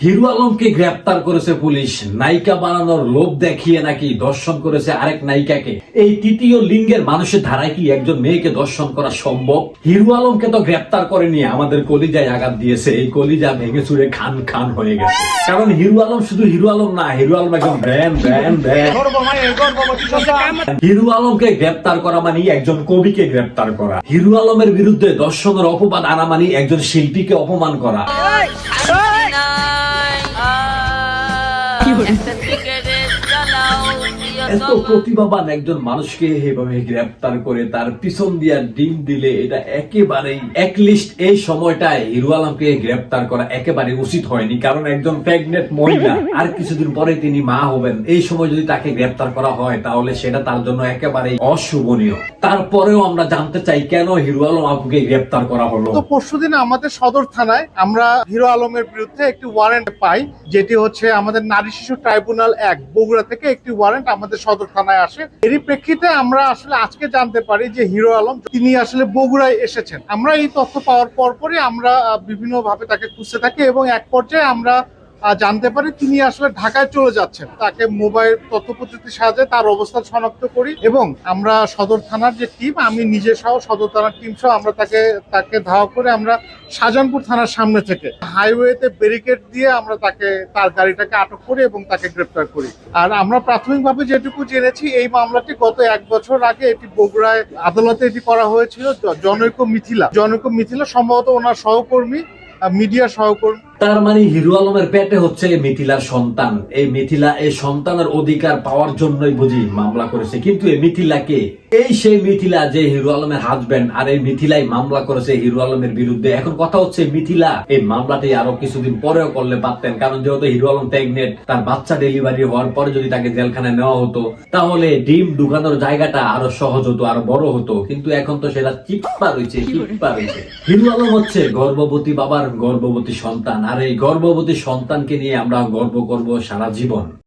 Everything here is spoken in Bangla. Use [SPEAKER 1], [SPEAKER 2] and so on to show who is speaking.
[SPEAKER 1] হিরো আলমকে গ্রেপ্তার করেছে পুলিশ। নায়িকা বানানোর লোভ দেখিয়ে নাকি ধর্ষণ করেছে আরেক নায়িকাকে। এই তৃতীয় লিঙ্গের মানুষের ধারায় কি একজন মেয়েকে ধর্ষণ করা সম্ভব? হিরো আলমকে তো গ্রেপ্তার করেনি, আমাদের কলিজায় আঘাত দিয়েছে। এই কলিজা ভেঙে চুরে খান খান হয়ে গেছে। কারণ হিরো আলম শুধু হিরো আলম না, হিরো আলম একজন ব্র্যান্ড। হিরো আলমকে গ্রেপ্তার করা মানে একজন কবিকে গ্রেপ্তার করা। হিরো আলমের বিরুদ্ধে ধর্ষণের অপবাদ আনা মানে একজন শিল্পীকে অপমান করা। এত প্রতিভাবান একজন মানুষকে এভাবে গ্রেপ্তার করে তার পিছন দিয়া ডিম দিলে এটা একেবারেই একলিস্ট এই সময়টায় হিরো আলমকে গ্রেপ্তার করা একেবারে উচিত হয়নি। কারণ একজন প্রেগনেন্ট মহিলা, আর কিছুদিন পরে তিনি মা হবেন। এই সময় যদি তাকে গ্রেপ্তার করা হয় তাহলে সেটা তার জন্য একেবারে অশুভনীয়। তারপরেও আমরা জানতে চাই কেন হিরো আলম আপুকে গ্রেপ্তার করা হলো।
[SPEAKER 2] তো পরশুদিন আমাদের সদর থানায় আমরা হিরো আলমের বিরুদ্ধে একটি ওয়ারেন্ট পাই, যেটি হচ্ছে আমাদের নারী শিশু ট্রাইব্যুনাল 1 বগুড়া থেকে একটি ওয়ারেন্ট আমাদের সদর থানায় আসে। এরই প্রেক্ষিতে আমরা আসলে আজকে জানতে পারি যে হিরো আলম তিনি আসলে বগুড়ায় এসেছেন। আমরা এই তথ্য পাওয়ার পরপরই আমরা বিভিন্ন ভাবে তাকে খুঁজতে থাকি এবং এক পর্যায়ে আমরা জানতে পারি তিনি আসলে ঢাকায় চলে যাচ্ছেন। তাকে মোবাইল তথ্য প্রযুক্তির সাহায্যে তার অবস্থান শনাক্ত করি এবং আমরা সদর থানার যে টিম, আমি নিজে সহ সদর থানার টিম সহ আমরা তাকে ধাওয়া করে আমরা শাহজাহানপুর থানার সামনে থেকে হাইওয়েতে ব্যারিকেড দিয়ে আমরা তার গাড়িটাকে আটক করি এবং তাকে গ্রেপ্তার করি। আর আমরা প্রাথমিকভাবে যেটুকু জেনেছি, এই মামলাটি গত 1 বছর আগে এটি বগুড়ায় আদালতে এটি করা হয়েছিল। জনৈক মিথিলা সম্ভবত ওনার সহকর্মী, মিডিয়া সহকর্মী।
[SPEAKER 1] তার মানে হিরো আলমের পেটে হচ্ছে মিথিলার সন্তান। এই মিথিলা এই সন্তানের অধিকার পাওয়ার জন্যই বুঝি মামলা করেছে। কিন্তু এই মিথিলাকে, এই সেই মিথিলা যে হিরো আলমের হাজবেন্ড, আর এই মিথিলাই মামলা করেছে হিরো আলমের বিরুদ্ধে। এখন কথা হচ্ছে মিথিলা এই মামলাটি আরো কিছুদিন পরেও করলে পারতেন, কারণ যেহেতু হিরো আলম প্রেগনেন্ট, তার বাচ্চা ডেলিভারি হওয়ার পরে যদি তাকে জেলখানায় নেওয়া হতো তাহলে ডিম ঢুকানোর জায়গাটা আরো সহজ হতো, আরো বড় হতো। কিন্তু এখন তো সেটা চিপ্পা রয়েছে। হিরো আলম হচ্ছে গর্ভবতী বাবার গর্ভবতী সন্তান, আর এই গর্ভবতী সন্তানকে নিয়ে আমরা গর্ব করব সারা জীবন।